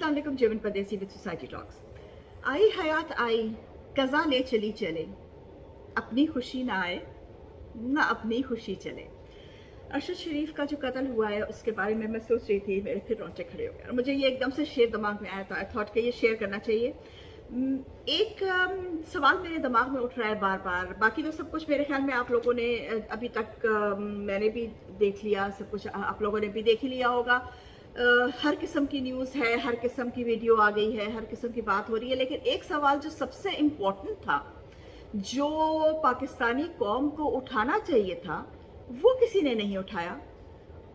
अस्सलाम वालेकुम जेवन परदेसी विद सोसाइटी टॉक्स। आई हयात आई, कज़ा ले चली चले, अपनी खुशी ना आए ना अपनी खुशी चले। अरशद शरीफ का जो कत्ल हुआ है उसके बारे में मैं सोच रही थी, मेरे फिर रोंगटे खड़े हो गए और मुझे ये एकदम से शेयर दिमाग में आया था। आई थॉट कि ये शेयर करना चाहिए। एक सवाल मेरे दिमाग में उठ रहा है बार बार। बाकी तो सब कुछ मेरे ख्याल में आप लोगों ने अभी तक मैंने भी देख लिया, सब कुछ आप लोगों ने भी देख ही लिया होगा। हर किस्म की न्यूज़ है, हर किस्म की वीडियो आ गई है, हर किस्म की बात हो रही है, लेकिन एक सवाल जो सबसे इम्पोर्टेंट था, जो पाकिस्तानी कौम को उठाना चाहिए था, वो किसी ने नहीं उठाया।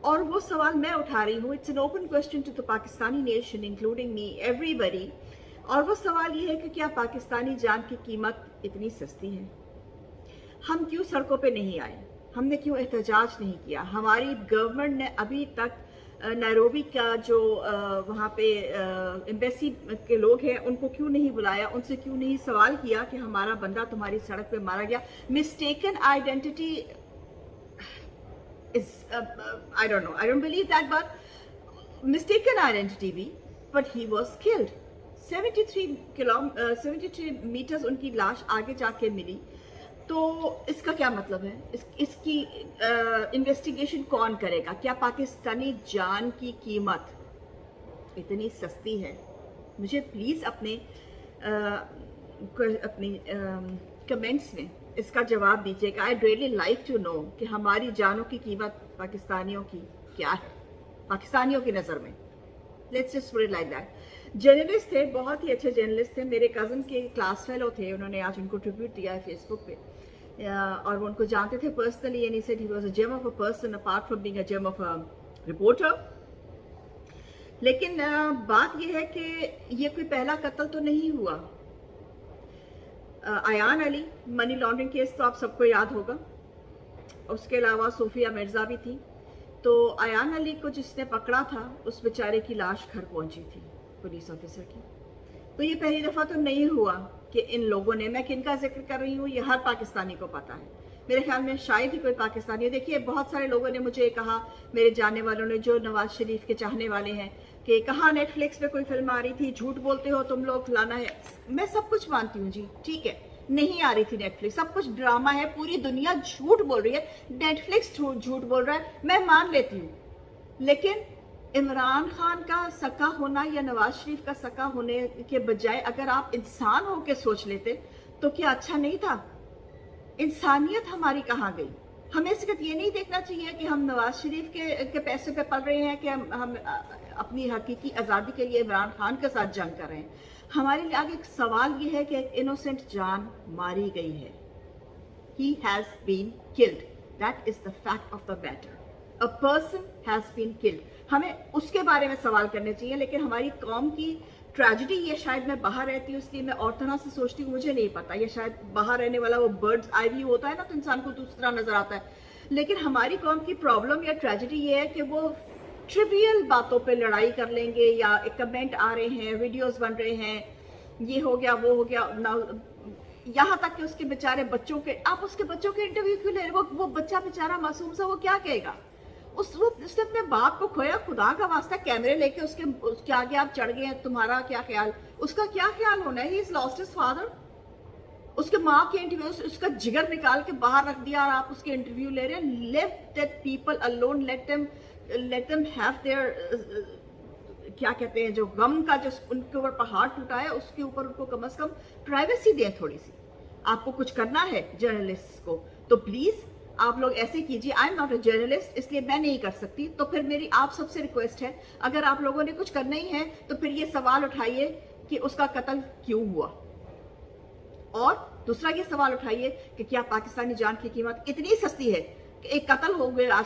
और वो सवाल मैं उठा रही हूँ। It's an open question to the Pakistani nation including me, everybody. और वो सवाल ये है कि क्या पाकिस्तानी जान की कीमत इतनी सस्ती है? हम क्यों सड़कों पे नहीं आए? हमने क्यों एहतजाज नहीं किया? हमारी गवर्नमेंट ने अभी तक नैरोबी का जो वहाँ पे एम्बेसी के लोग हैं उनको क्यों नहीं बुलाया? उनसे क्यों नहीं सवाल किया कि हमारा बंदा तुम्हारी सड़क पे मारा गया? Mistaken identity is I don't believe that, but mistaken identity भी, but he was killed. 73 metres उनकी लाश आगे जाके मिली। तो इसका क्या मतलब है? इसकी इन्वेस्टिगेशन कौन करेगा? क्या पाकिस्तानी जान की कीमत इतनी सस्ती है? मुझे प्लीज़ अपने कमेंट्स में इसका जवाब दीजिएगा। I really like to know कि हमारी जानों की कीमत पाकिस्तानियों की क्या है, पाकिस्तानियों की नज़र में। Let's just put it like that. Journalist थे, बहुत ही अच्छे जर्नलिस्ट थे, मेरे कज़न के क्लास फेलो थे। उन्होंने आज उनको ट्रिब्यूट दिया है फेसबुक पे, और वो उनको जानते थे personally, and he said he was a gem of a person apart from being a gem of a reporter. लेकिन बात यह है कि ये कोई पहला कत्ल तो नहीं हुआ। Ayyan Ali money laundering case तो आप सबको याद होगा। उसके अलावा सूफिया मिर्ज़ा भी थी। तो अयान अली को जिसने पकड़ा था उस बेचारे की लाश घर पहुंची थी, पुलिस ऑफिसर की। तो ये पहली दफ़ा तो नहीं हुआ कि इन लोगों ने, मैं किन का जिक्र कर रही हूँ ये हर पाकिस्तानी को पता है। मेरे ख्याल में शायद ही कोई पाकिस्तानी। देखिए, बहुत सारे लोगों ने मुझे कहा, मेरे जानने वालों ने जो नवाज शरीफ के चाहने वाले हैं, कि कहाँ नेटफ्लिक्स पे कोई फिल्म आ रही थी, झूठ बोलते हो तुम लोग, फलाना है। मैं सब कुछ मानती हूँ जी, ठीक है, नहीं आ रही थी नेटफ्लिक्स, सब कुछ ड्रामा है, पूरी दुनिया झूठ बोल रही है, नेटफ्लिक्स झूठ बोल रहा है, मैं मान लेती हूँ। लेकिन इमरान खान का सका होना या नवाज शरीफ का सका होने के बजाय अगर आप इंसान हो के सोच लेते तो क्या अच्छा नहीं था? इंसानियत हमारी कहाँ गई? हमें सिर्फ ये नहीं देखना चाहिए कि हम नवाज शरीफ के पैसे पे पल रहे हैं, कि हम अपनी हकीकी आज़ादी के लिए इमरान खान के साथ जंग कर रहे हैं। हमारे लिए आगे सवाल ये है कि एक इनोसेंट जान मारी गई है। He has been killed. That is the fact of the matter. A person has been killed. हमें उसके बारे में सवाल करने चाहिए। लेकिन हमारी कौम की ट्रेजिडी, ये शायद मैं बाहर रहती हूँ इसलिए मैं और तरह से सोचती हूँ, मुझे नहीं पता। ये शायद बाहर रहने वाला वो बर्ड्स आई व्यू होता है ना, तो इंसान को दूसरा नजर आता है। लेकिन हमारी कौम की प्रॉब्लम या ट्रेजिडी ये है कि वो ट्रिवियल बातों पे लड़ाई कर लेंगे, या एक कमेंट आ रहे हैं, वीडियोस बन रहे हैं, ये हो गया वो हो गया ना, यहाँ तक कि उसके बेचारे बच्चों के, आप उसके बच्चों के इंटरव्यू क्यों ले रहे? वो बच्चा बेचारा मासूम सा, वो क्या कहेगा? उसने अपने बाप को खोया, खुदा का वास्ता कैमरे लेके उसके आगे आप चढ़ गए हैं, तुम्हारा क्या ख्याल? उसका क्या ख्याल होना है? He is lost his father. उसके माँ के इंटरव्यू, उसका जिगर निकाल के बाहर रख दिया और आप उसके इंटरव्यू ले रहे हैं। Let that people alone, let them have their, क्या कहते हैं, जो गम का जो उनके ऊपर पहाड़ टूटा है उसके ऊपर उनको कम से कम प्राइवेसी दें थोड़ी सी। आपको कुछ करना है जर्नलिस्ट को तो प्लीज आप लोग ऐसे कीजिए। I am not a journalist, इसलिए मैं नहीं कर सकती। तो फिर मेरी आप सबसे रिक्वेस्ट है, अगर आप लोगों ने कुछ करना ही है तो फिर ये सवाल उठाइए कि उसका कत्ल क्यों हुआ, और दूसरा ये सवाल उठाइए कि क्या पाकिस्तानी जान की कीमत इतनी सस्ती है कि एक कत्ल हो गए, आज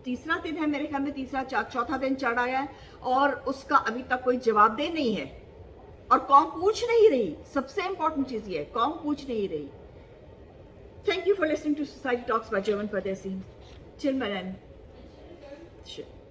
तीसरा दिन है मेरे ख्याल में, चौथा दिन चढ़ आया है और उसका अभी तक कोई जवाबदेह नहीं है, और कौम पूछ नहीं रही। सबसे इंपॉर्टेंट चीज ये है, कौम पूछ नहीं रही। Thank you for listening to society talks by Jevan Pardesi. Chill man.